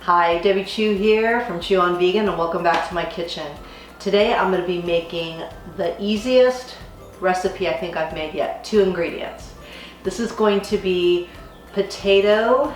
Hi, Debbie Chu here from Chew on Vegan, and welcome back to my kitchen. Today I'm going to be making the easiest recipe I think I've made yet. 2 ingredients. This is going to be potato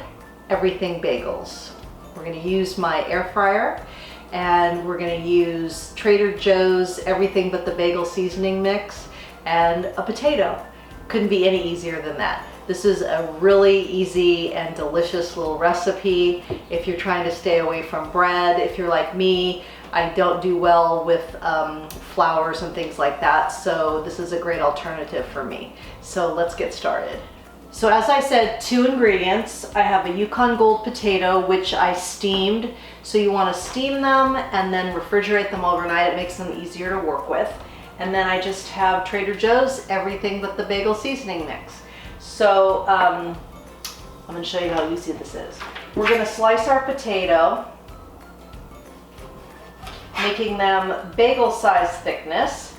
everything bagels. We're going to use my air fryer, and we're going to use Trader Joe's everything but the bagel seasoning mix and a potato. Couldn't be any easier than that. This is a really easy and delicious little recipe if you're trying to stay away from bread. If you're like me, I don't do well with flours and things like that, so this is a great alternative for me. So let's get started. So as I said, 2 ingredients. I have a Yukon Gold potato, which I steamed. So you want to steam them and then refrigerate them overnight. It makes them easier to work with. And then I just have Trader Joe's everything but the bagel seasoning mix. So I'm going to show you how easy this is. We're going to slice our potato, making them bagel size thickness.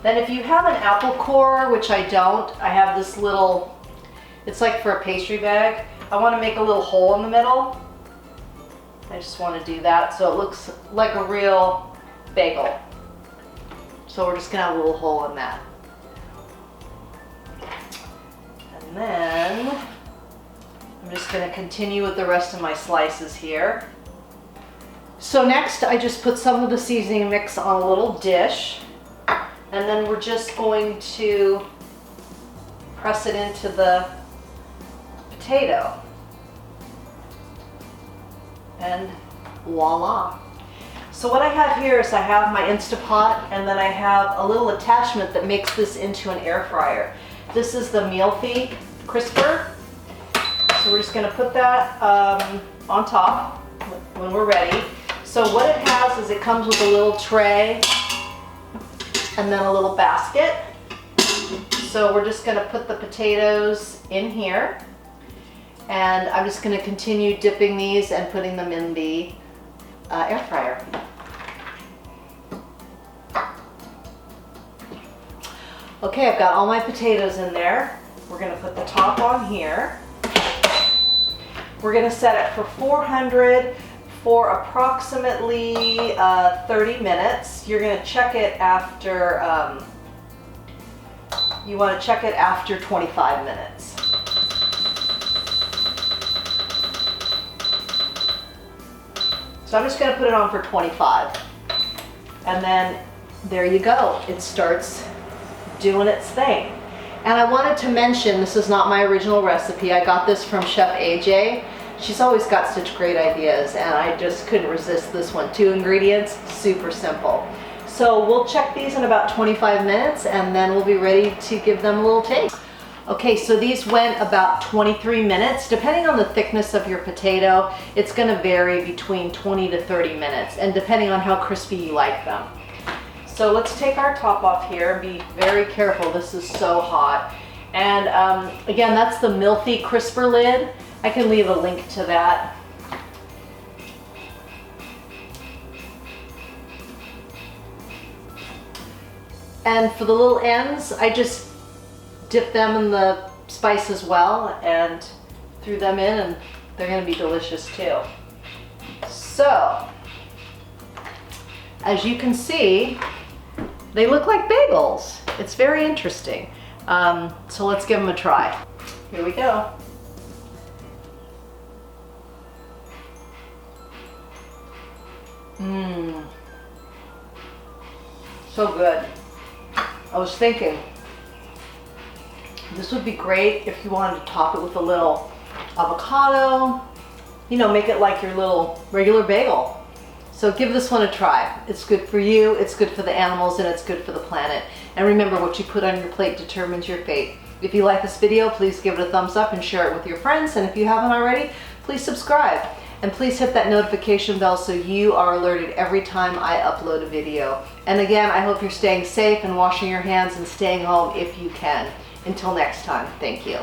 Then if you have an apple core, which I don't, I have this little, it's like for a pastry bag. I want to make a little hole in the middle. I just want to do that so it looks like a real bagel. So we're just going to have a little hole in that. And then I'm just going to continue with the rest of my slices here. So next I just put some of the seasoning mix on a little dish, and then we're just going to press it into the potato. And voila. So what I have here is I have my Instapot, and then I have a little attachment that makes this into an air fryer. This is the Mealthy crisper. So we're just going to put that on top when we're ready. So what it has is it comes with a little tray and then a little basket. So we're just going to put the potatoes in here. And I'm just going to continue dipping these and putting them in the air fryer. Okay, I've got all my potatoes in there. We're going to put the top on here. We're going to set it for 400 for approximately 30 minutes. You're going to check it after, you want to check it after 25 minutes. So I'm just going to put it on for 25. And then there you go. It starts doing its thing. And I wanted to mention, this is not my original recipe. I got this from Chef AJ. She's always got such great ideas, and I just couldn't resist this one. 2 ingredients, super simple. So we'll check these in about 25 minutes, and then we'll be ready to give them a little taste. Okay, so these went about 23 minutes. Depending on the thickness of your potato, it's going to vary between 20 to 30 minutes, and depending on how crispy you like them. So let's take our top off here. Be very careful, this is so hot. And again, that's the Mealthy crisper lid. I can leave a link to that. And for the little ends, I just dip them in the spice as well and threw them in, and they're going to be delicious too. So, as you can see, they look like bagels. It's very interesting. So let's give them a try. Here we go. So good. I was thinking, this would be great if you wanted to top it with a little avocado, you know, make it like your little regular bagel. So give this one a try. It's good for you, it's good for the animals, and it's good for the planet. And remember, what you put on your plate determines your fate. If you like this video, please give it a thumbs up and share it with your friends. And if you haven't already, please subscribe. And please hit that notification bell so you are alerted every time I upload a video. And again, I hope you're staying safe and washing your hands and staying home if you can. Until next time, thank you.